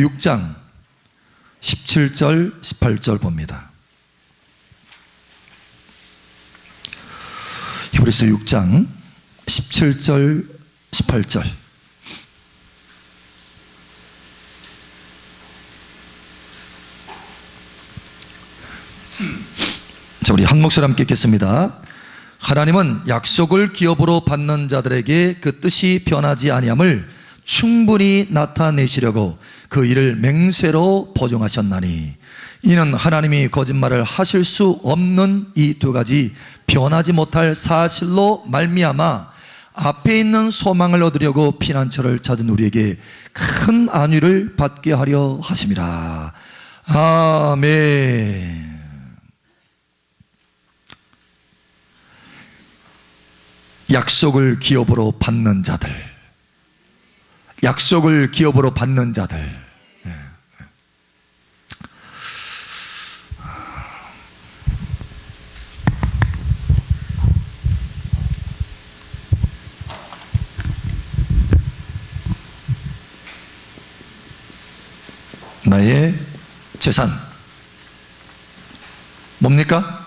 6장 17절 18절 봅니다. 히브리서 6장 17절 18절. 자, 우리 한 목소리 함께 읽겠습니다. 하나님은 약속을 기업으로 받는 자들에게 그 뜻이 변하지 아니함을 충분히 나타내시려고 그 일을 맹세로 보증하셨나니, 이는 하나님이 거짓말을 하실 수 없는 이 두 가지 변하지 못할 사실로 말미암아 앞에 있는 소망을 얻으려고 피난처를 찾은 우리에게 큰 안위를 받게 하려 하심이라. 아멘. 약속을 기업으로 받는 자들, 약속을 기업으로 받는 자들. 나의 재산 뭡니까?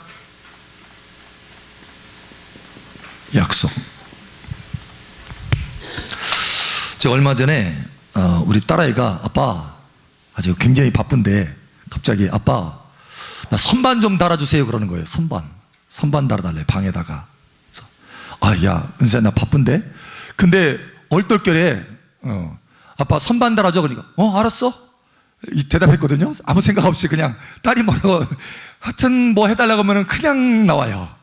약속. 제가 얼마 전에 우리 딸아이가 아빠 아주 굉장히 바쁜데 갑자기 아빠 나 선반 좀 달아주세요 그러는 거예요. 선반 달아달래 방에다가. 그래서 야 은수야 나 바쁜데. 근데 얼떨결에 아빠 선반 달아줘 그러니까 알았어 이 대답했거든요. 아무 생각 없이 그냥 딸이 뭐라고 하여튼 뭐 해달라고 하면 그냥 나와요.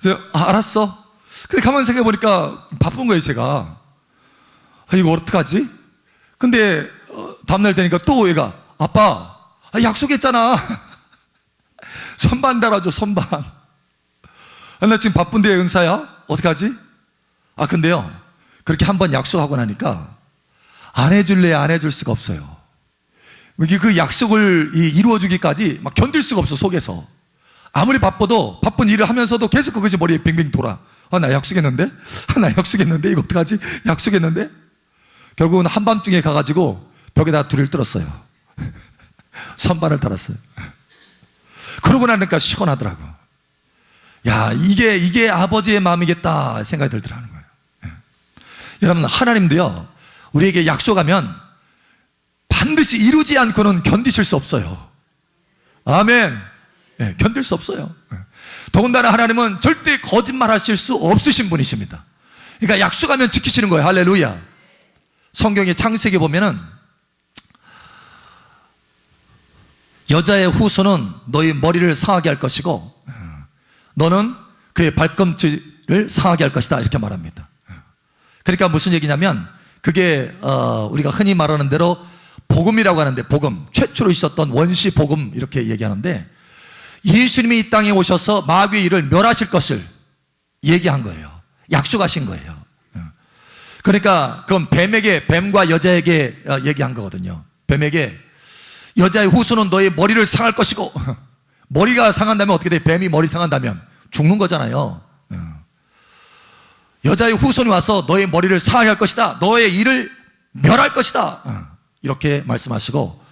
그래서 알았어. 근데 가만히 생각해 보니까 바쁜 거예요. 제가 이거 어떡하지? 근데 다음날 되니까 또 얘가 아빠 약속했잖아. 선반 달아줘 선반. 나 지금 바쁜데 은사야 어떡하지? 근데요 그렇게 한번 약속하고 나니까 안 해줄래 안 해줄 수가 없어요. 그 약속을 이루어주기까지 막 견딜 수가 없어. 속에서 아무리 바빠도 바쁜 일을 하면서도 계속 그것이 머리에 빙빙 돌아. 나 약속했는데? 나 약속했는데? 이거 어떡하지? 약속했는데? 결국은 한밤중에 가가지고 벽에다 둘을 뚫었어요. 선반을 달았어요. 그러고 나니까 시원하더라고. 야, 이게 아버지의 마음이겠다 생각이 들더라는 거예요. 여러분, 하나님도요, 우리에게 약속하면 반드시 이루지 않고는 견디실 수 없어요. 아멘. 견딜 수 없어요. 더군다나 하나님은 절대 거짓말 하실 수 없으신 분이십니다. 그러니까 약속하면 지키시는 거예요. 할렐루야. 성경의 창세기 보면은 여자의 후손은 너희 머리를 상하게 할 것이고 너는 그의 발꿈치를 상하게 할 것이다 이렇게 말합니다. 그러니까 무슨 얘기냐면 그게 우리가 흔히 말하는 대로 복음이라고 하는데, 복음 최초로 있었던 원시 복음 이렇게 얘기하는데, 예수님이 이 땅에 오셔서 마귀의 일을 멸하실 것을 얘기한 거예요. 약속하신 거예요. 그러니까 그건 뱀과 여자에게 얘기한 거거든요. 뱀에게 여자의 후손은 너의 머리를 상할 것이고, 머리가 상한다면 어떻게 돼? 뱀이 머리 상한다면 죽는 거잖아요. 여자의 후손이 와서 너의 머리를 상하게 할 것이다. 너의 일을 멸할 것이다. 이렇게 말씀하시고,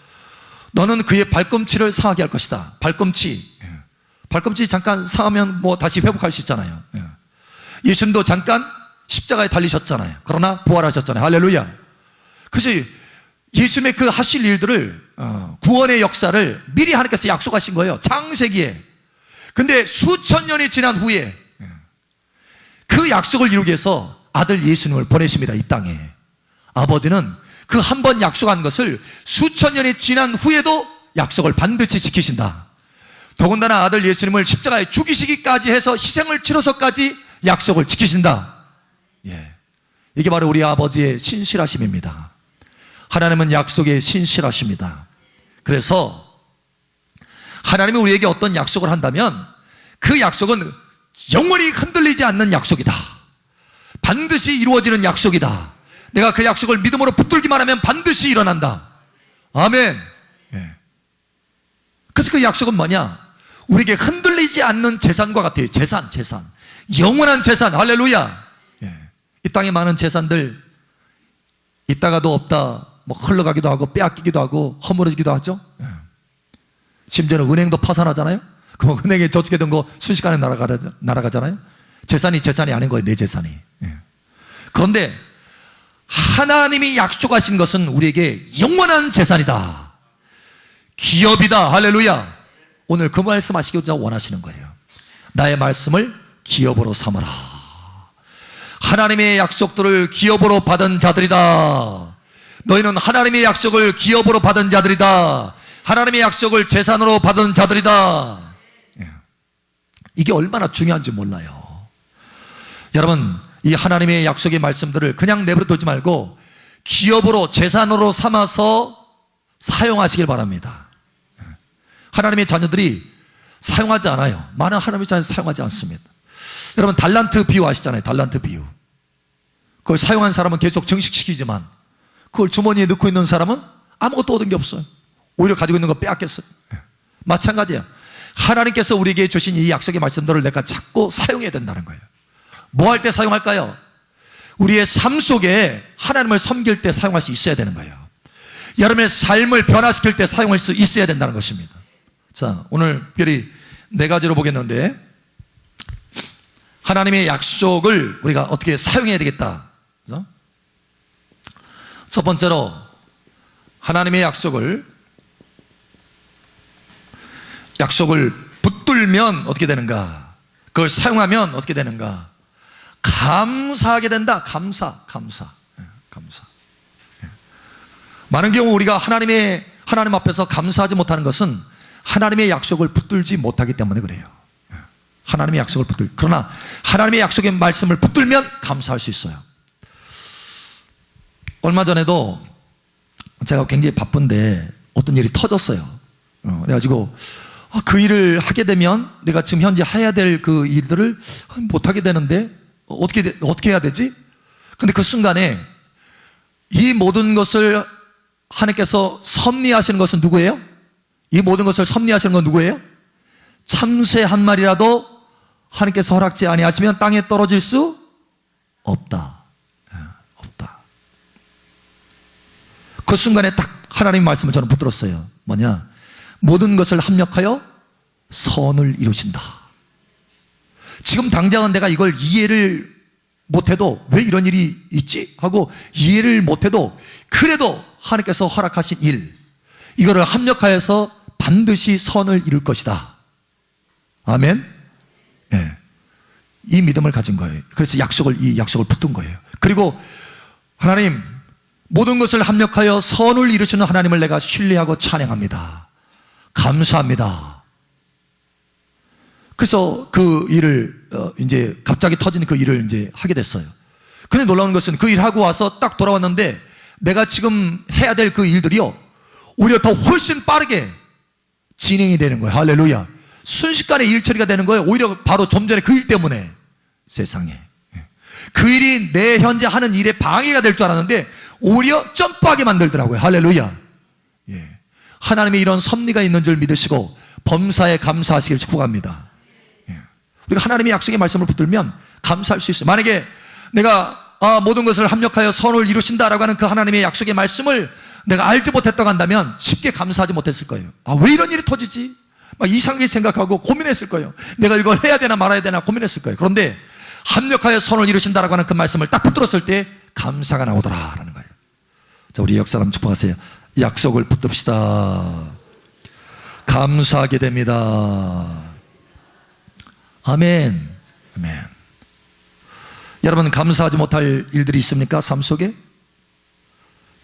너는 그의 발꿈치를 상하게 할 것이다. 발꿈치 잠깐 상하면 뭐 다시 회복할 수 있잖아요. 예수님도 잠깐 십자가에 달리셨잖아요. 그러나 부활하셨잖아요. 할렐루야. 그래서 예수님의 그 하실 일들을, 구원의 역사를 미리 하나님께서 약속하신 거예요. 창세기에. 근데 수천 년이 지난 후에 그 약속을 이루기 위해서 아들 예수님을 보내십니다. 이 땅에. 아버지는 그 한 번 약속한 것을 수천 년이 지난 후에도 약속을 반드시 지키신다. 더군다나 아들 예수님을 십자가에 죽이시기까지 해서 희생을 치러서까지 약속을 지키신다. 이게 바로 우리 아버지의 신실하심입니다. 하나님은 약속에 신실하십니다. 그래서 하나님이 우리에게 어떤 약속을 한다면 그 약속은 영원히 흔들리지 않는 약속이다. 반드시 이루어지는 약속이다. 내가 그 약속을 믿음으로 붙들기만 하면 반드시 일어난다. 아멘. 그래서 그 약속은 뭐냐? 우리에게 흔들리지 않는 재산과 같아요. 재산. 영원한 재산. 할렐루야. 이 땅에 많은 재산들 있다가도 없다, 뭐 흘러가기도 하고 빼앗기기도 하고 허물어지기도 하죠. 심지어는 은행도 파산하잖아요. 그럼 은행에 저축해둔 거 순식간에 날아가잖아요. 재산이 아닌 거예요. 내 재산이. 그런데 하나님이 약속하신 것은 우리에게 영원한 재산이다. 기업이다. 할렐루야. 오늘 그 말씀 하시고자 원하시는 거예요. 나의 말씀을 기업으로 삼아라. 하나님의 약속들을 기업으로 받은 자들이다. 너희는 하나님의 약속을 기업으로 받은 자들이다. 하나님의 약속을 재산으로 받은 자들이다. 이게 얼마나 중요한지 몰라요. 여러분, 이 하나님의 약속의 말씀들을 그냥 내버려 두지 말고 기업으로, 재산으로 삼아서 사용하시길 바랍니다. 하나님의 자녀들이 사용하지 않아요. 많은 하나님의 자녀들이 사용하지 않습니다. 여러분, 달란트 비유 아시잖아요. 달란트 비유. 그걸 사용한 사람은 계속 증식시키지만 그걸 주머니에 넣고 있는 사람은 아무것도 얻은 게 없어요. 오히려 가지고 있는 거 빼앗겼어요. 마찬가지예요. 하나님께서 우리에게 주신 이 약속의 말씀들을 내가 찾고 사용해야 된다는 거예요. 뭐 할 때 사용할까요? 우리의 삶 속에 하나님을 섬길 때 사용할 수 있어야 되는 거예요. 여러분의 삶을 변화시킬 때 사용할 수 있어야 된다는 것입니다. 자, 오늘 특별히 4가지로 보겠는데, 하나님의 약속을 우리가 어떻게 사용해야 되겠다. 첫 번째로 하나님의 약속을 붙들면 어떻게 되는가? 그걸 사용하면 어떻게 되는가? 감사하게 된다. 감사. 많은 경우 우리가 하나님 앞에서 감사하지 못하는 것은 하나님의 약속을 붙들지 못하기 때문에 그래요. 하나님의 약속을 그러나 하나님의 약속의 말씀을 붙들면 감사할 수 있어요. 얼마 전에도 제가 굉장히 바쁜데 어떤 일이 터졌어요. 그래가지고 그 일을 하게 되면 내가 지금 현재 해야 될 그 일들을 못하게 되는데 어떻게 해야 되지? 근데 그 순간에 이 모든 것을 하나님께서 섭리하시는 것은 누구예요? 이 모든 것을 섭리하시는 건 누구예요? 참새 한 마리라도 하나님께서 허락지 아니하시면 땅에 떨어질 수 없다. 없다. 그 순간에 딱 하나님의 말씀을 저는 붙들었어요. 뭐냐? 모든 것을 합력하여 선을 이루신다. 지금 당장은 내가 이걸 이해를 못해도 왜 이런 일이 있지? 하고 이해를 못해도 그래도 하나님께서 허락하신 일, 이거를 합력하여서 반드시 선을 이룰 것이다. 아멘. 네. 이 믿음을 가진 거예요. 그래서 이 약속을 붙든 거예요. 그리고 하나님, 모든 것을 합력하여 선을 이루시는 하나님을 내가 신뢰하고 찬양합니다. 감사합니다. 그래서 그 일을 이제 갑자기 터진 그 일을 이제 하게 됐어요. 근데 놀라운 것은 그 일 하고 와서 딱 돌아왔는데 내가 지금 해야 될 그 일들이요, 오히려 더 훨씬 빠르게 진행이 되는 거예요. 할렐루야. 순식간에 일 처리가 되는 거예요. 오히려 바로 좀 전에 그 일 때문에. 세상에. 그 일이 내 현재 하는 일에 방해가 될 줄 알았는데 오히려 점프하게 만들더라고요. 할렐루야. 예. 하나님의 이런 섭리가 있는 줄 믿으시고 범사에 감사하시길 축복합니다. 예. 우리가 하나님의 약속의 말씀을 붙들면 감사할 수 있어요. 만약에 내가 모든 것을 합력하여 선을 이루신다라고 하는 그 하나님의 약속의 말씀을 내가 알지 못했다고 한다면 쉽게 감사하지 못했을 거예요. 왜 이런 일이 터지지? 막 이상하게 생각하고 고민했을 거예요. 내가 이걸 해야 되나 말아야 되나 고민했을 거예요. 그런데 합력하여 선을 이루신다라고 하는 그 말씀을 딱 붙들었을 때 감사가 나오더라라는 거예요. 자, 우리 역사람 축복하세요. 약속을 붙듭시다. 감사하게 됩니다. 아멘. 아멘. 여러분, 감사하지 못할 일들이 있습니까? 삶 속에?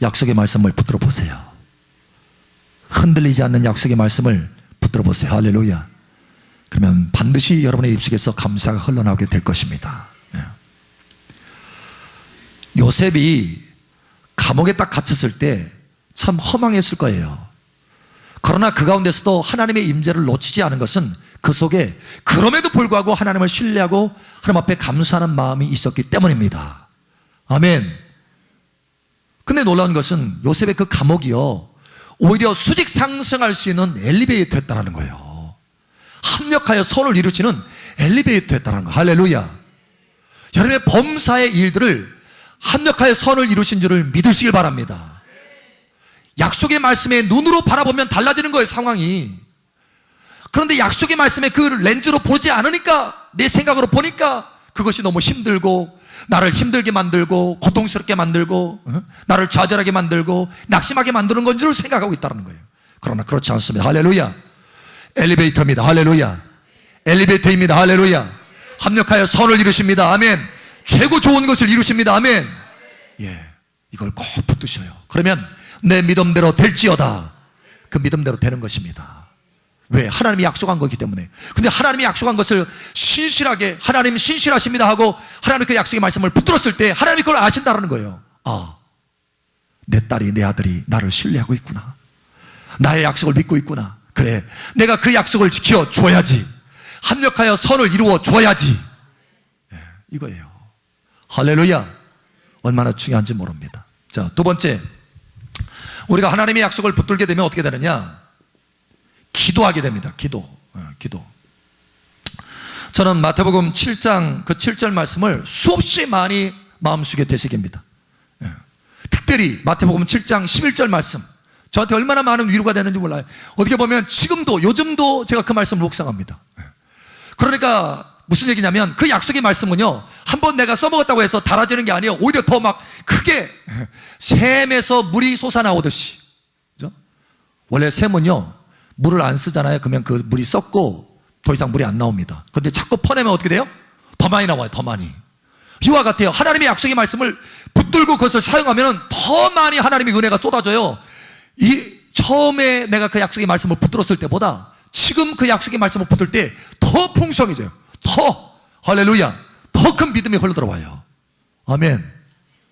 약속의 말씀을 붙들어 보세요. 흔들리지 않는 약속의 말씀을 붙들어 보세요. 할렐루야. 그러면 반드시 여러분의 입속에서 감사가 흘러나오게 될 것입니다. 요셉이 감옥에 딱 갇혔을 때 참 허망했을 거예요. 그러나 그 가운데서도 하나님의 임재를 놓치지 않은 것은 그 속에 그럼에도 불구하고 하나님을 신뢰하고 하나님 앞에 감사하는 마음이 있었기 때문입니다. 아멘. 근데 놀라운 것은 요셉의 그 감옥이요, 오히려 수직 상승할 수 있는 엘리베이터였다는 거예요. 합력하여 선을 이루시는 엘리베이터였다는 거예요. 할렐루야. 여러분의 범사의 일들을 합력하여 선을 이루신 줄을 믿으시길 바랍니다. 약속의 말씀에 눈으로 바라보면 달라지는 거예요, 상황이. 그런데 약속의 말씀에 그 렌즈로 보지 않으니까, 내 생각으로 보니까 그것이 너무 힘들고, 나를 힘들게 만들고, 고통스럽게 만들고, 나를 좌절하게 만들고, 낙심하게 만드는 건 줄 생각하고 있다는 거예요. 그러나 그렇지 않습니다. 할렐루야. 엘리베이터입니다. 할렐루야. 엘리베이터입니다. 할렐루야. 합력하여 선을 이루십니다. 아멘. 최고 좋은 것을 이루십니다. 아멘. 예, 이걸 꼭 붙드셔요. 그러면 내 믿음대로 될지어다. 그 믿음대로 되는 것입니다. 왜? 하나님이 약속한 거기 때문에. 근데 하나님이 약속한 것을 신실하게, 하나님 신실하십니다 하고 하나님의 그 약속의 말씀을 붙들었을 때 하나님이 그걸 아신다는 거예요. 아, 내 딸이, 내 아들이 나를 신뢰하고 있구나. 나의 약속을 믿고 있구나. 그래, 내가 그 약속을 지켜줘야지. 합력하여 선을 이루어 줘야지. 예, 이거예요. 할렐루야. 얼마나 중요한지 모릅니다. 자, 두 번째, 우리가 하나님의 약속을 붙들게 되면 어떻게 되느냐? 기도하게 됩니다. 기도. 저는 마태복음 7장 그 7절 말씀을 수없이 많이 마음속에 되새깁니다. 특별히 마태복음 7장 11절 말씀, 저한테 얼마나 많은 위로가 되는지 몰라요. 어떻게 보면 지금도, 요즘도 제가 그 말씀을 묵상합니다. 그러니까 무슨 얘기냐면, 그 약속의 말씀은요, 한번 내가 써먹었다고 해서 달아지는 게 아니에요. 오히려 더 막 크게 샘에서 물이 솟아나오듯이. 그죠? 원래 샘은요, 물을 안 쓰잖아요. 그러면 그 물이 썩고 더 이상 물이 안 나옵니다. 그런데 자꾸 퍼내면 어떻게 돼요? 더 많이 나와요. 더 많이. 이와 같아요. 하나님의 약속의 말씀을 붙들고 그것을 사용하면 더 많이 하나님의 은혜가 쏟아져요. 처음에 내가 그 약속의 말씀을 붙들었을 때보다 지금 그 약속의 말씀을 붙들 때 더 풍성해져요. 더, 할렐루야, 더 큰 믿음이 흘러들어와요. 아멘.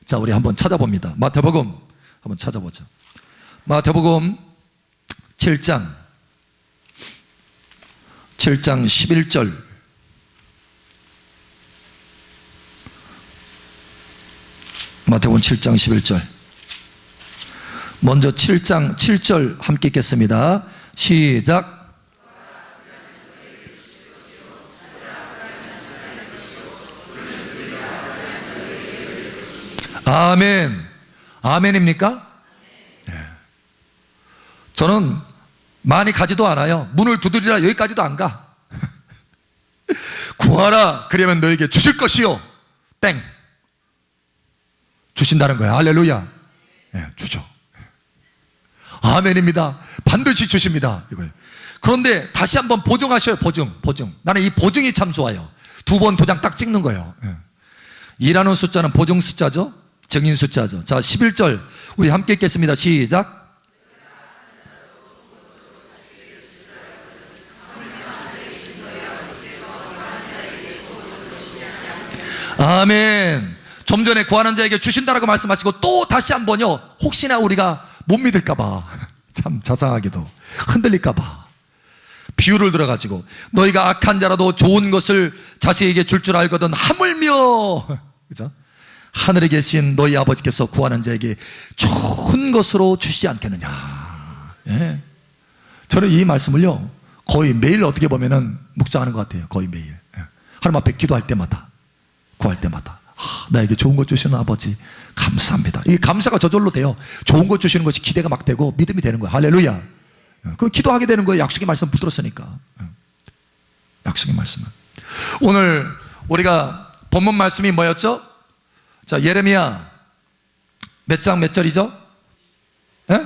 자, 우리 한번 찾아봅니다. 마태복음 한번 찾아보죠. 마태복음 7장 11절. 마태복음 7장 11절. 먼저 7장 7절 함께 읽겠습니다. 시작. 아멘. 아멘입니까? 네. 저는 많이 가지도 않아요. 문을 두드리라 여기까지도 안 가. 구하라 그러면 너에게 주실 것이요. 땡. 주신다는 거야. 할렐루야. 네, 주죠. 아멘입니다. 반드시 주십니다. 이거예요. 그런데 다시 한번 보증하셔요. 보증. 나는 이 보증이 참 좋아요. 2번 도장 딱 찍는 거예요. 2라는 숫자는 보증 숫자죠. 증인 숫자죠. 자, 11절 우리 함께 읽겠습니다. 시작. 아멘. 좀 전에 구하는 자에게 주신다라고 말씀하시고 또 다시 한번요, 혹시나 우리가 못 믿을까봐, 참 자상하게도 흔들릴까봐 비유를 들어가지고, 너희가 악한 자라도 좋은 것을 자식에게 줄 줄 알거든 하물며, 그죠? 하늘에 계신 너희 아버지께서 구하는 자에게 좋은 것으로 주시지 않겠느냐. 예. 저는 이 말씀을요, 거의 매일 어떻게 보면은 묵상하는 것 같아요. 거의 매일. 예. 하나님 앞에 기도할 때마다, 구할 때마다, 나에게 좋은 것 주시는 아버지 감사합니다. 이 감사가 저절로 돼요. 좋은 것 주시는 것이 기대가 막 되고 믿음이 되는 거예요. 할렐루야. 그 기도하게 되는 거예요. 약속의 말씀 붙들었으니까. 약속의 말씀을. 오늘 우리가 본문 말씀이 뭐였죠? 자, 예레미야 몇 장 몇 절이죠? 예?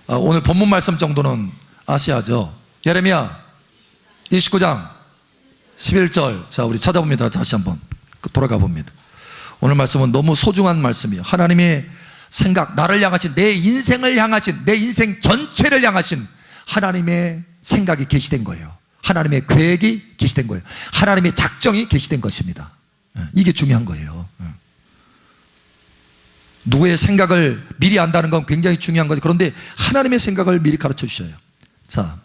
오늘 본문 말씀 정도는 아셔야죠. 예레미야 29장 11절. 자, 우리 찾아봅니다. 다시 한번 돌아가 봅니다. 오늘 말씀은 너무 소중한 말씀이에요. 하나님의 생각, 나를 향하신, 내 인생을 향하신, 내 인생 전체를 향하신 하나님의 생각이 계시된 거예요. 하나님의 계획이 계시된 거예요. 하나님의 작정이 계시된 것입니다. 이게 중요한 거예요. 누구의 생각을 미리 안다는 건 굉장히 중요한 거죠. 그런데 하나님의 생각을 미리 가르쳐 주셔요. 자,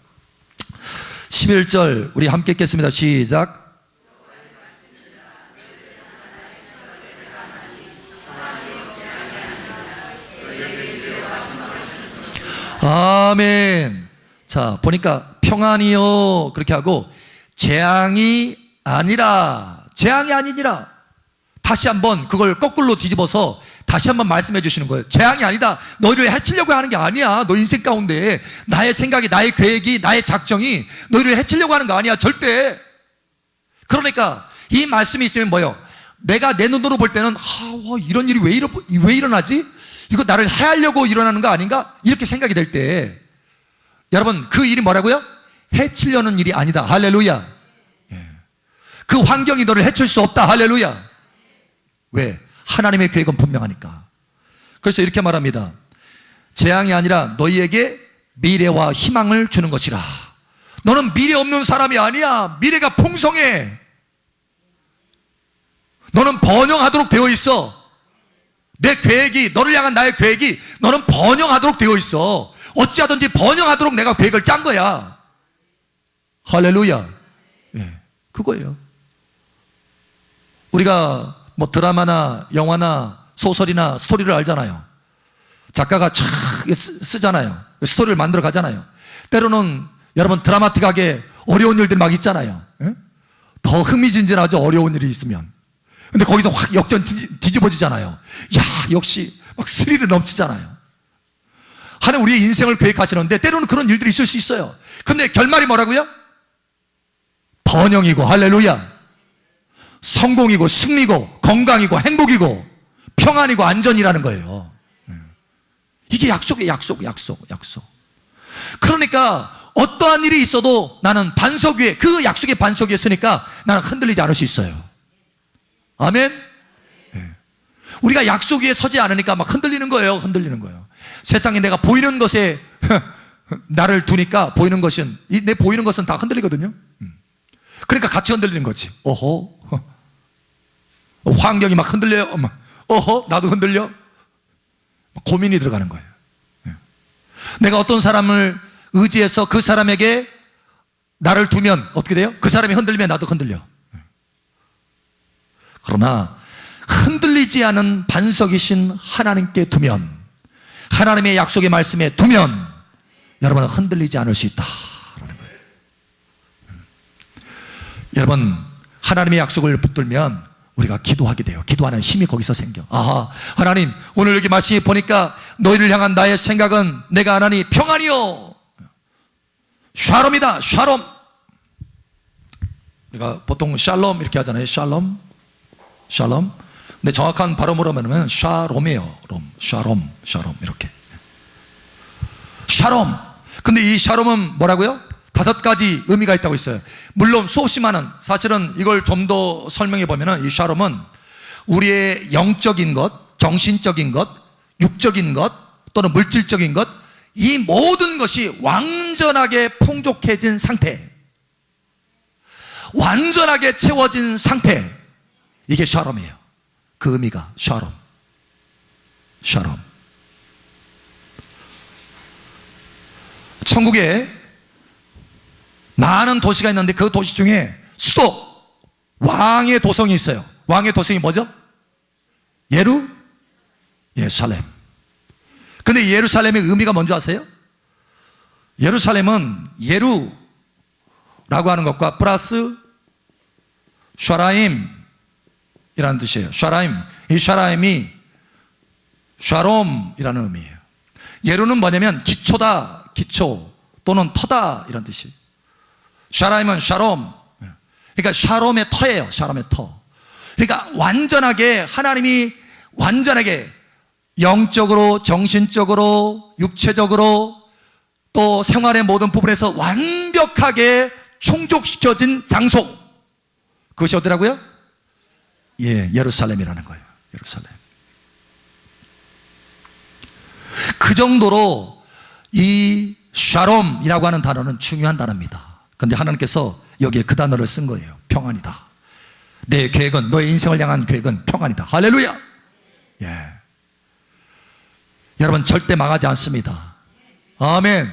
11절 우리 함께 읽겠습니다. 시작. 아멘. 자, 보니까 평안이요 그렇게 하고 재앙이 아니라, 재앙이 아니니라. 다시 한번 그걸 거꾸로 뒤집어서 다시 한번 말씀해 주시는 거예요. 재앙이 아니다. 너희를 해치려고 하는 게 아니야. 너 인생 가운데 나의 생각이, 나의 계획이, 나의 작정이 너희를 해치려고 하는 거 아니야. 절대. 그러니까 이 말씀이 있으면 뭐예요? 내가 내 눈으로 볼 때는 이런 일이 왜 일어나지? 이거 나를 해하려고 일어나는 거 아닌가? 이렇게 생각이 될 때 여러분, 그 일이 뭐라고요? 해치려는 일이 아니다. 할렐루야. 그 환경이 너를 해칠 수 없다. 할렐루야. 왜? 하나님의 계획은 분명하니까. 그래서 이렇게 말합니다. 재앙이 아니라 너희에게 미래와 희망을 주는 것이라. 너는 미래 없는 사람이 아니야. 미래가 풍성해. 너는 번영하도록 되어 있어. 내 계획이, 너를 향한 나의 계획이 너는 번영하도록 되어 있어. 어찌하든지 번영하도록 내가 계획을 짠 거야. 할렐루야. 그거예요. 우리가 뭐 드라마나 영화나 소설이나 스토리를 알잖아요. 작가가 쫙 쓰잖아요. 스토리를 만들어 가잖아요. 때로는 여러분 드라마틱하게 어려운 일들이 막 있잖아요. 더 흥미진진하죠. 어려운 일이 있으면. 근데 거기서 확 역전 뒤집어지잖아요. 야, 역시 막 스릴이 넘치잖아요. 하나님 우리의 인생을 계획하시는데 때로는 그런 일들이 있을 수 있어요. 근데 결말이 뭐라고요? 번영이고, 할렐루야. 성공이고, 승리고, 건강이고, 행복이고, 평안이고, 안전이라는 거예요. 이게 약속이에요. 약속. 그러니까 어떠한 일이 있어도 나는 반석 위에, 그 약속의 반석 위에 서니까 나는 흔들리지 않을 수 있어요. 아멘. 우리가 약속 위에 서지 않으니까 막 흔들리는 거예요. 세상에 내가 보이는 것에 나를 두니까 보이는 것은, 내 보이는 것은 다 흔들리거든요. 그러니까 같이 흔들리는 거지. 환경이 막 흔들려요. 나도 흔들려. 고민이 들어가는 거예요. 내가 어떤 사람을 의지해서 그 사람에게 나를 두면 어떻게 돼요? 그 사람이 흔들리면 나도 흔들려. 그러나 흔들리지 않은 반석이신 하나님께 두면, 하나님의 약속의 말씀에 두면 여러분은 흔들리지 않을 수 있다라는 거예요. 여러분, 하나님의 약속을 붙들면 우리가 기도하게 돼요. 기도하는 힘이 거기서 생겨. 하나님, 오늘 여기 말씀이 보니까 너희를 향한 나의 생각은 내가 하나니 평안이요, 샬롬이다. 샬롬. 우리가 보통 샬롬 이렇게 하잖아요. 샬롬. 근데 정확한 발음으로 하면 샬롬이에요. 샬롬 이렇게. 샬롬. 근데 이 샬롬은 뭐라고요? 5가지 의미가 있다고 있어요. 물론 수없이 많은, 사실은 이걸 좀 더 설명해 보면은 이 샬롬은 우리의 영적인 것, 정신적인 것, 육적인 것, 또는 물질적인 것, 이 모든 것이 완전하게 풍족해진 상태, 완전하게 채워진 상태, 이게 샬롬이에요. 그 의미가 샬롬. 천국에 많은 도시가 있는데 그 도시 중에 수도, 왕의 도성이 있어요. 왕의 도성이 뭐죠? 예루살렘. 근데 예루살렘의 의미가 뭔지 아세요? 예루살렘은 예루라고 하는 것과 플러스 샤라임이라는 뜻이에요. 샤라임. 이 샤라임이 샤롬이라는 의미예요. 예루는 뭐냐면 기초다, 기초, 또는 터다, 이런 뜻이에요. 샤라임은 샤롬. 그러니까 샤롬의 터예요. 샤롬의 터. 그러니까 완전하게, 하나님이 완전하게 영적으로, 정신적으로, 육체적으로, 또 생활의 모든 부분에서 완벽하게 충족시켜진 장소, 그것이 어디라고요? 예루살렘이라는 거예요. 예루살렘. 그 정도로 이 샬롬이라고 하는 단어는 중요한 단어입니다. 그런데 하나님께서 여기에 그 단어를 쓴 거예요. 평안이다. 내 계획은, 너의 인생을 향한 계획은 평안이다. 할렐루야. 여러분, 절대 망하지 않습니다. 아멘.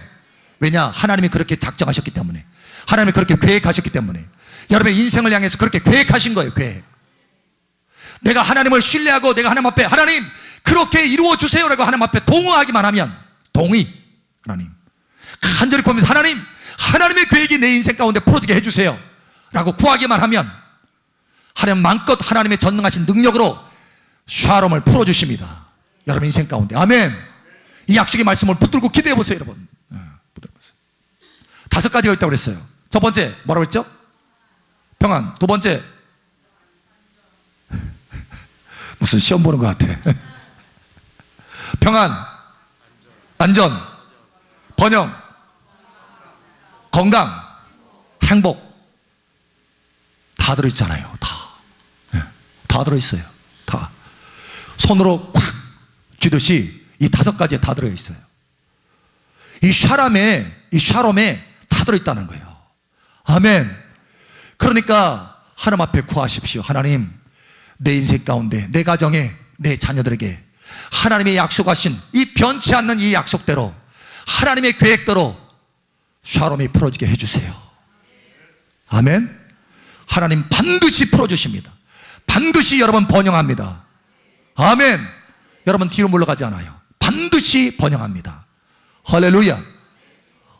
왜냐? 하나님이 그렇게 작정하셨기 때문에, 하나님이 그렇게 계획하셨기 때문에, 여러분의 인생을 향해서 그렇게 계획하신 거예요. 계획. 내가 하나님을 신뢰하고 내가 하나님 앞에, 하나님 그렇게 이루어 주세요라고 하나님 앞에 동의하기만 하면, 동의, 하나님 간절히 구하면서, 하나님의 계획이 내 인생 가운데 풀어지게 해주세요 라고 구하기만 하면 하나님 마음껏 하나님의 전능하신 능력으로 샬롬을 풀어주십니다. 여러분 인생 가운데. 아멘. 이 약속의 말씀을 붙들고 기도해 보세요, 여러분. 붙들어 보세요. 5가지가 있다고 그랬어요. 첫 번째 뭐라고 했죠? 평안. 두 번째 무슨 시험 보는 것 같아. 평안, 안전, 번영, 건강, 행복. 다 들어있잖아요. 다 들어있어요. 다. 손으로 꽉 쥐듯이 이 5가지에 다 들어있어요. 이 샬롬에 다 들어있다는 거예요. 아멘. 그러니까 하나님 앞에 구하십시오. 하나님, 내 인생 가운데, 내 가정에, 내 자녀들에게 하나님의 약속하신 이 변치 않는 이 약속대로, 하나님의 계획대로 샬롬이 풀어지게 해주세요. 아멘. 하나님 반드시 풀어주십니다. 반드시 여러분 번영합니다. 아멘. 여러분 뒤로 물러가지 않아요. 반드시 번영합니다. 할렐루야.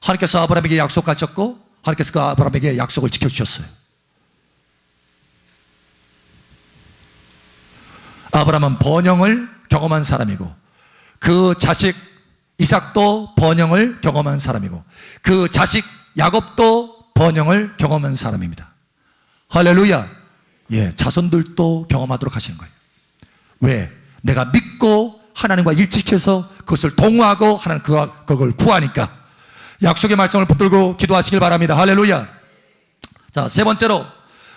하나님께서 아브라함에게 약속하셨고, 하나님께서 그 아브라함에게 약속을 지켜주셨어요. 아브라함은 번영을 경험한 사람이고, 그 자식 이삭도 번영을 경험한 사람이고, 그 자식 야곱도 번영을 경험한 사람입니다. 할렐루야. 예, 자손들도 경험하도록 하시는 거예요. 왜? 내가 믿고 하나님과 일치해서 그것을 동의하고 하나님 그걸 구하니까. 약속의 말씀을 붙들고 기도하시길 바랍니다. 할렐루야. 자, 세 번째로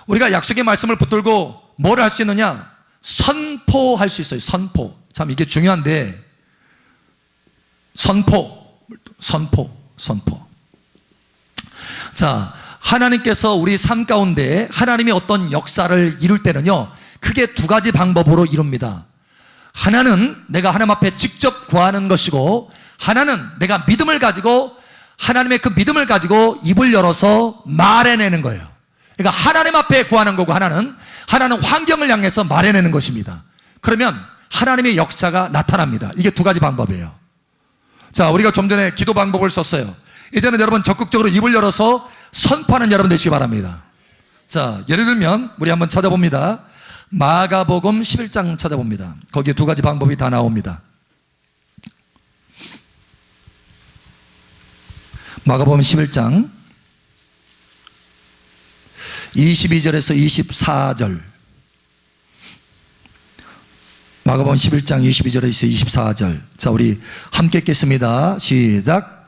우리가 약속의 말씀을 붙들고 뭘 할 수 있느냐? 선포할 수 있어요. 선포. 참 이게 중요한데, 선포. 자, 하나님께서 우리 삶 가운데 하나님이 어떤 역사를 이룰 때는요, 크게 2가지 방법으로 이룹니다. 하나는 내가 하나님 앞에 직접 구하는 것이고, 하나는 내가 믿음을 가지고, 하나님의 그 믿음을 가지고 입을 열어서 말해내는 거예요. 그러니까 하나님 앞에 구하는 거고, 하나는 환경을 향해서 말해내는 것입니다. 그러면 하나님의 역사가 나타납니다. 이게 2가지 방법이에요. 자, 우리가 좀 전에 기도 방법을 썼어요. 이제는 여러분 적극적으로 입을 열어서 선포하는 여러분 되시기 바랍니다. 자, 예를 들면 우리 한번 찾아봅니다. 마가복음 11장 찾아봅니다. 거기에 2가지 방법이 다 나옵니다. 마가복음 11장 22절에서 24절. 마가복음 11장 22절에서 24절. 자, 우리 함께 읽겠습니다. 시작.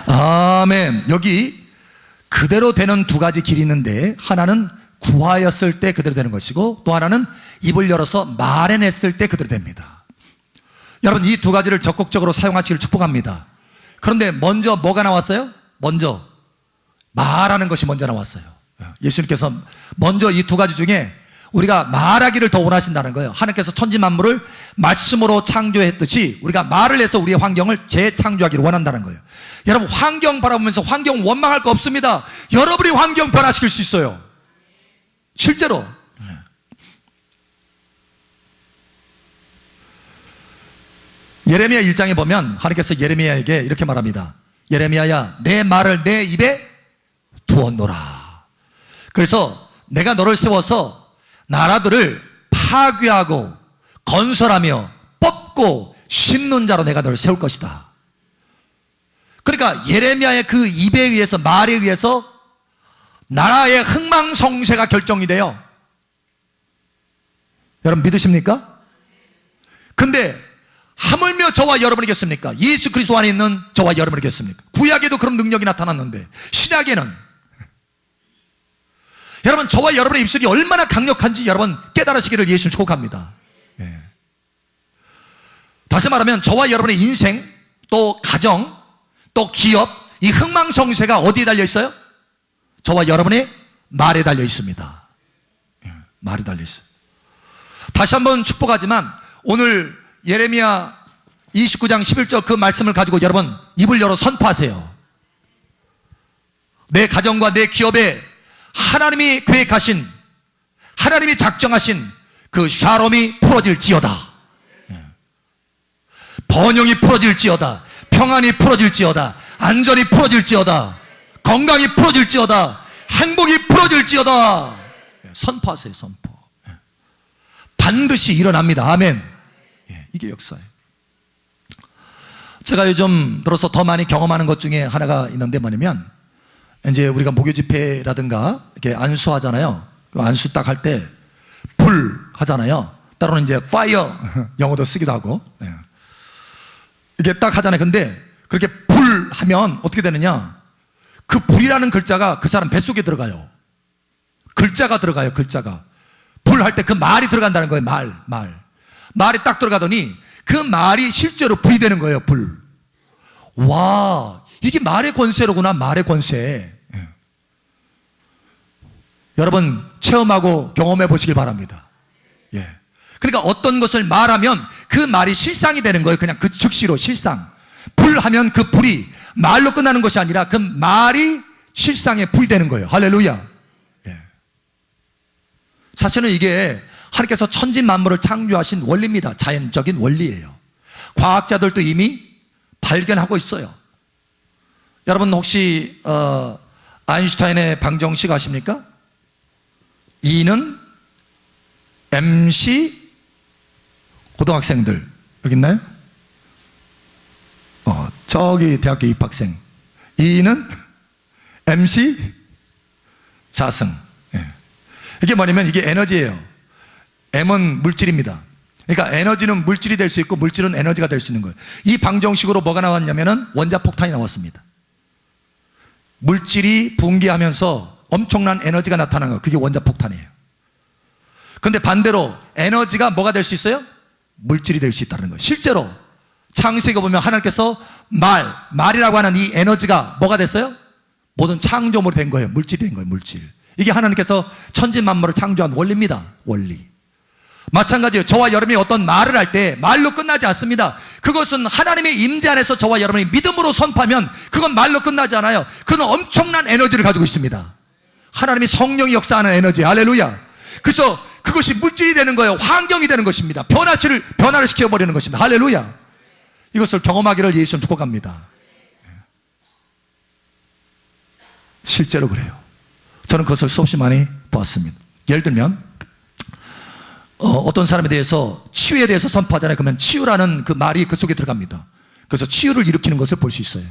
아멘. 여기 그대로 되는 2가지 길이 있는데, 하나는 구하였을 때 그대로 되는 것이고, 또 하나는 입을 열어서 말해냈을 때 그대로 됩니다. 여러분 이 2가지를 적극적으로 사용하시기를 축복합니다. 그런데 먼저 뭐가 나왔어요? 먼저 말하는 것이 먼저 나왔어요. 예수님께서 먼저 이 2가지 중에 우리가 말하기를 더 원하신다는 거예요. 하나님께서 천지 만물을 말씀으로 창조했듯이 우리가 말을 해서 우리의 환경을 재창조하기를 원한다는 거예요. 여러분 환경 바라보면서 환경 원망할 거 없습니다. 여러분이 환경 변화시킬 수 있어요. 실제로. 예레미야 1장에 보면 하나님께서 예레미야에게 이렇게 말합니다. 예레미야야, 내 말을 내 입에 두었노라. 그래서 내가 너를 세워서 나라들을 파괴하고 건설하며 뽑고 심는 자로 내가 너를 세울 것이다. 그러니까 예레미야의 그 입에 의해서, 말에 의해서 나라의 흥망성쇠가 결정이 돼요. 여러분 믿으십니까? 근데 하물며 저와 여러분이겠습니까? 예수 그리스도 안에 있는 저와 여러분이겠습니까? 구약에도 그런 능력이 나타났는데 신약에는, 여러분 저와 여러분의 입술이 얼마나 강력한지 여러분 깨달으시기를 예수님 축복합니다. 다시 말하면 저와 여러분의 인생, 또 가정, 또 기업, 이 흥망성쇠가 어디에 달려 있어요? 저와 여러분의 말에 달려 있습니다. 말에 달려 있어요. 다시 한번 축복하지만 오늘 예레미야 29장 11절 그 말씀을 가지고 여러분 입을 열어 선포하세요. 내 가정과 내 기업에 하나님이 계획하신, 하나님이 작정하신 그 샬롬이 풀어질지어다. 번영이 풀어질지어다. 평안이 풀어질지어다. 안전이 풀어질지어다. 건강이 풀어질지어다. 행복이 풀어질지어다. 선포하세요. 선포. 반드시 일어납니다. 아멘. 이게 역사예요. 제가 요즘 들어서 더 많이 경험하는 것 중에 하나가 있는데 뭐냐면, 이제 우리가 목요 집회라든가 이렇게 안수하잖아요. 안수 딱 할 때 불 하잖아요. 때로는 이제 fire 영어도 쓰기도 하고 이게 딱 하잖아요. 근데 그렇게 불 하면 어떻게 되느냐, 그 불이라는 글자가 그 사람 뱃속에 들어가요. 글자가 들어가요. 글자가 불 할 때 그 말이 들어간다는 거예요. 말이 딱 들어가더니 그 말이 실제로 불이 되는 거예요. 불. 와, 이게 말의 권세로구나. 말의 권세. 여러분 체험하고 경험해 보시길 바랍니다. 그러니까 어떤 것을 말하면 그 말이 실상이 되는 거예요. 그냥 그 즉시로 실상. 불하면 그 불이 말로 끝나는 것이 아니라 그 말이 실상에 불이 되는 거예요. 할렐루야. 사실은 이게 하나님께서 천지만물을 창조하신 원리입니다. 자연적인 원리예요. 과학자들도 이미 발견하고 있어요. 여러분 혹시 아인슈타인의 방정식 아십니까? E는 MC 고등학생들 여기 있나요? 저기 대학교 입학생. E는 MC 자승. 이게 뭐냐면 이게 에너지예요. M은 물질입니다. 그러니까 에너지는 물질이 될 수 있고 물질은 에너지가 될 수 있는 거예요. 이 방정식으로 뭐가 나왔냐면은 원자폭탄이 나왔습니다. 물질이 붕괴하면서 엄청난 에너지가 나타나는 거예요. 그게 원자폭탄이에요. 그런데 반대로 에너지가 뭐가 될 수 있어요? 물질이 될 수 있다는 거예요. 실제로 창세기에 보면 하나님께서 말이라고 하는 이 에너지가 뭐가 됐어요? 모든 창조물이 된 거예요. 물질이 된 거예요. 물질. 이게 하나님께서 천지만물을 창조한 원리입니다. 원리. 마찬가지예요. 저와 여러분이 어떤 말을 할 때 말로 끝나지 않습니다. 그것은 하나님의 임재 안에서 저와 여러분이 믿음으로 선포하면 그건 말로 끝나지 않아요. 그건 엄청난 에너지를 가지고 있습니다. 하나님이 성령이 역사하는 에너지. 할렐루야. 그래서 그것이 물질이 되는 거예요. 환경이 되는 것입니다. 변화를 시켜버리는 것입니다. 할렐루야. 이것을 경험하기를 예수님 축복합니다. 실제로 그래요. 저는 그것을 수없이 많이 보았습니다. 예를 들면 어떤 사람에 대해서 치유에 대해서 선포하잖아요. 그러면 치유라는 그 말이 그 속에 들어갑니다. 그래서 치유를 일으키는 것을 볼 수 있어요.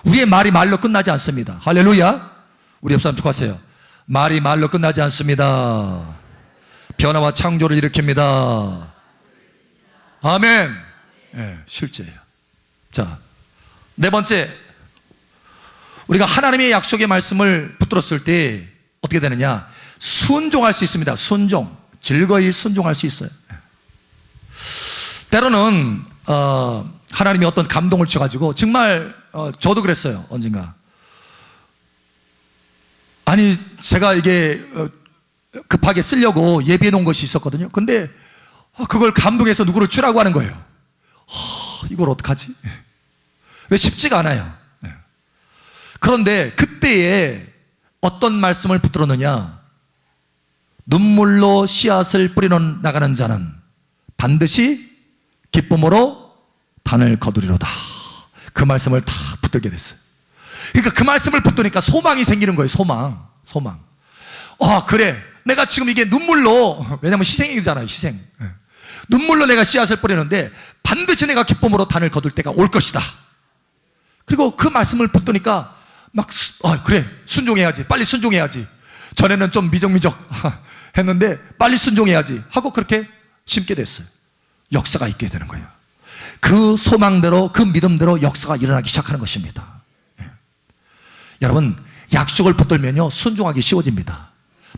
우리의 말이 말로 끝나지 않습니다. 할렐루야. 우리 옆 사람 축하하세요. 말이 말로 끝나지 않습니다. 변화와 창조를 일으킵니다. 아멘. 실제예요. 자, 네 번째, 우리가 하나님의 약속의 말씀을 붙들었을 때 어떻게 되느냐, 순종할 수 있습니다. 순종. 즐거이 순종할 수 있어요. 때로는 하나님이 어떤 감동을 주셔가지고 정말 저도 그랬어요. 언젠가. 아니 제가 이게 급하게 쓰려고 예비해 놓은 것이 있었거든요. 근데 그걸 감동해서 누구를 주라고 하는 거예요. 이걸 어떡하지? 왜 쉽지가 않아요. 그런데 그때에 어떤 말씀을 붙들었느냐, 눈물로 씨앗을 뿌려 나가는 자는 반드시 기쁨으로 단을 거두리로다. 그 말씀을 다 붙들게 됐어요. 그러니까 그 말씀을 붙드니까 소망이 생기는 거예요. 소망. 그래, 내가 지금 이게 눈물로, 왜냐면 희생이잖아요. 희생. 눈물로 내가 씨앗을 뿌리는데 반드시 내가 기쁨으로 단을 거둘 때가 올 것이다. 그리고 그 말씀을 붙드니까 막 그래, 순종해야지, 빨리 순종해야지. 전에는 좀 미적미적 했는데 빨리 순종해야지 하고 그렇게 심게 됐어요. 역사가 있게 되는 거예요. 그 소망대로, 그 믿음대로 역사가 일어나기 시작하는 것입니다. 여러분, 약속을 붙들면요 순종하기 쉬워집니다.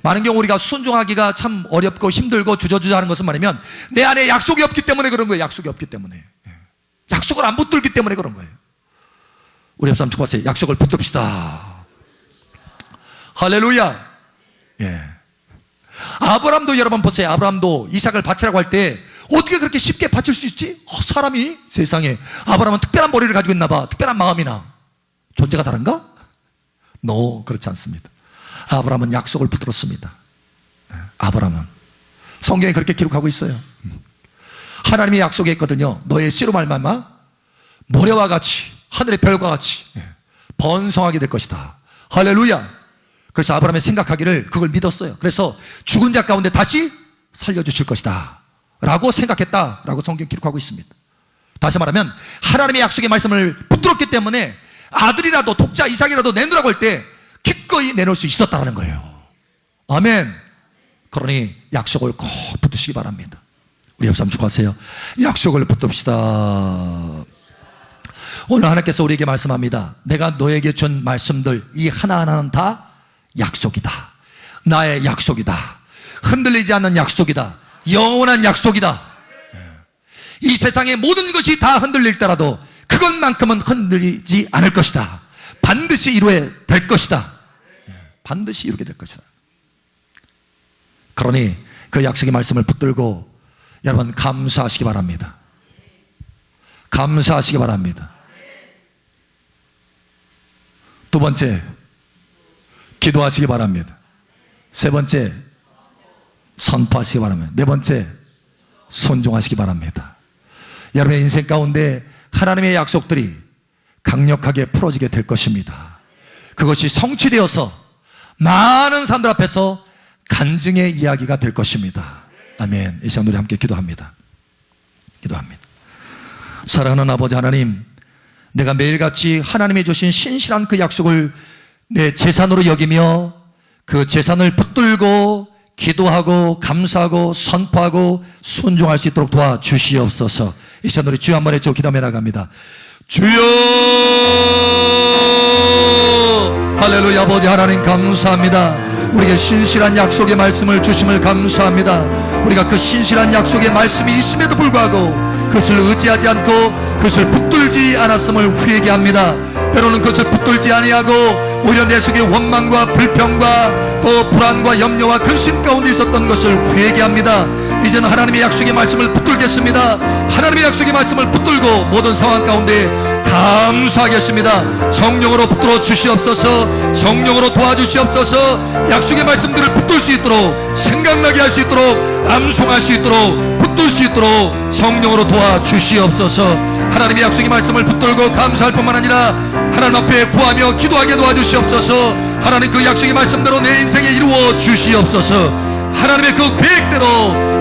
많은 경우 우리가 순종하기가 참 어렵고 힘들고 주저주저 하는 것은 말이면 내 안에 약속이 없기 때문에 그런 거예요. 약속이 없기 때문에. 약속을 안 붙들기 때문에 그런 거예요. 우리 옆 사람 축복하세요. 약속을 붙듭시다. 할렐루야. 아브라함도 여러분 보세요. 아브라함도 이삭을 바치라고 할 때 어떻게 그렇게 쉽게 바칠 수 있지? 사람이 세상에, 아브라함은 특별한 머리를 가지고 있나 봐. 특별한 마음이나. 존재가 다른가? 그렇지 않습니다. 아브라함은 약속을 붙들었습니다. 아브라함은 성경에 그렇게 기록하고 있어요. 하나님이 약속했거든요. 너의 씨로 말미암아 모래와 같이 하늘의 별과 같이 번성하게 될 것이다. 할렐루야. 그래서 아브라함이 생각하기를 그걸 믿었어요. 그래서 죽은 자 가운데 다시 살려주실 것이다 라고 생각했다라고 성경 기록하고 있습니다. 다시 말하면 하나님의 약속의 말씀을 붙들었기 때문에 아들이라도 독자 이삭이라도 내놓으라고 할 때 기꺼이 내놓을 수 있었다는 거예요. 아멘. 그러니 약속을 꼭 붙드시기 바랍니다. 우리 옆 사람 축하하세요. 약속을 붙듭시다. 오늘 하나님께서 우리에게 말씀합니다. 내가 너에게 준 말씀들 이 하나하나는 다 약속이다. 나의 약속이다. 흔들리지 않는 약속이다. 영원한 약속이다. 이 세상의 모든 것이 다 흔들릴더라도 그것만큼은 흔들리지 않을 것이다. 반드시 이루게 될 것이다. 반드시 이루게 될 것이다. 그러니 그 약속의 말씀을 붙들고 여러분 감사하시기 바랍니다. 감사하시기 바랍니다. 두 번째, 기도하시기 바랍니다. 세 번째, 선포하시기 바랍니다. 네 번째, 순종하시기 바랍니다. 여러분의 인생 가운데 하나님의 약속들이 강력하게 풀어지게 될 것입니다. 그것이 성취되어서 많은 사람들 앞에서 간증의 이야기가 될 것입니다. 아멘. 이 시간 우리 함께 기도합니다. 기도합니다. 사랑하는 아버지 하나님, 내가 매일같이 하나님이 주신 신실한 그 약속을 내 재산으로 여기며 그 재산을 붙들고 기도하고 감사하고 선포하고 순종할 수 있도록 도와주시옵소서. 이 시간 우리 주여 한번 해줘 기도하며 나갑니다. 주여 할렐루야. 아버지 하나님 감사합니다. 우리에게 신실한 약속의 말씀을 주심을 감사합니다. 우리가 그 신실한 약속의 말씀이 있음에도 불구하고 그것을 의지하지 않고 그것을 붙들지 않았음을 회개합니다. 때로는 그것을 붙들지 아니하고 오히려 내 속에 원망과 불평과 또 불안과 염려와 근심 가운데 있었던 것을 회개합니다. 이제는 하나님의 약속의 말씀을 붙들겠습니다. 하나님의 약속의 말씀을 붙들고 모든 상황 가운데 감사하겠습니다. 성령으로 붙들어 주시옵소서. 성령으로 도와주시옵소서. 약속의 말씀들을 붙들 수 있도록 생각나게 할 수 있도록 암송할 수 있도록 붙들 수 있도록 성령으로 도와주시옵소서. 하나님의 약속의 말씀을 붙들고 감사할 뿐만 아니라 하나님 앞에 구하며 기도하게 도와주시옵소서. 하나님 그 약속의 말씀대로 내 인생에 이루어 주시옵소서. 하나님의 그 계획대로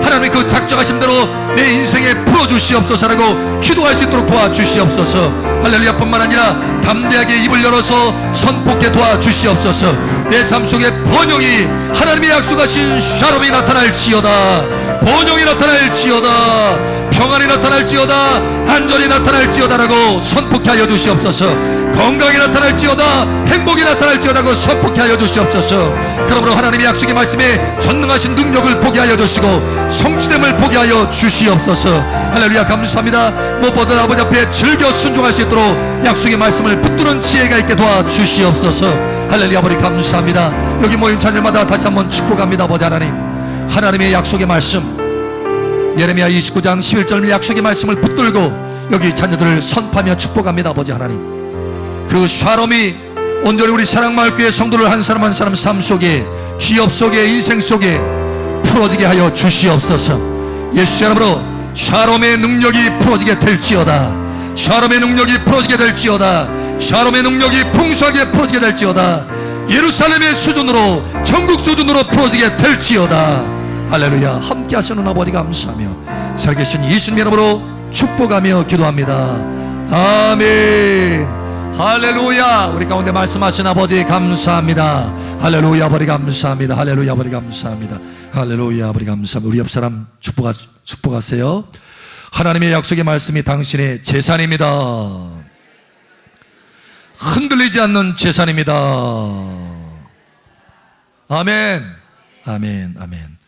하나님의 그 작정하심대로 내 인생에 풀어주시옵소서라고 기도할 수 있도록 도와주시옵소서. 할렐루야. 뿐만 아니라 담대하게 입을 열어서 선포케 도와주시옵소서. 내 삶 속에 번영이 하나님의 약속하신 샬롬이 나타날지어다. 번영이 나타날지어다. 평안이 나타날지어다. 안전이 나타날지어다라고 선포케 하여 주시옵소서. 건강이 나타날지어다. 행복이 나타날지어다고 선포케 하여 주시옵소서. 그러므로 하나님의 약속의 말씀에 전능하신 능력을 보게 하여 주시고 성취됨을 보게 하여 주시옵소서. 할렐루야. 감사합니다. 무엇보다 아버지 앞에 즐겨 순종할 수 있도록 약속의 말씀을 붙드는 지혜가 있게 도와주시옵소서. 할렐루야. 아버지 감사합니다. 여기 모인 자녀마다 다시 한번 축복합니다. 아버지 하나님, 하나님의 약속의 말씀 예레미야 29장 11절 약속의 말씀을 붙들고 여기 자녀들을 선포하며 축복합니다. 아버지 하나님, 그 샬롬이 온전히 우리 사랑마을교회 성도를 한 사람 한 사람 삶 속에 기업 속에 인생 속에 풀어지게 하여 주시옵소서. 예수 이름으로 샬롬의 능력이 풀어지게 될지어다. 샬롬의 능력이 풀어지게 될지어다. 샬롬의 능력이 풍성하게 풀어지게 될지어다. 예루살렘의 수준으로 천국 수준으로 풀어지게 될지어다. 할렐루야. 함께 하시는 아버지 감사하며 살아계신 예수님 이름으로 축복하며 기도합니다. 아멘. 할렐루야. 우리 가운데 말씀하신 아버지 감사합니다. 할렐루야. 아버지 감사합니다. 할렐루야. 아버지 감사합니다. 할렐루야. 아버지 감사합니다. 우리 옆사람 축복하세요. 하나님의 약속의 말씀이 당신의 재산입니다. 흔들리지 않는 재산입니다. 아멘. 아멘. 아멘.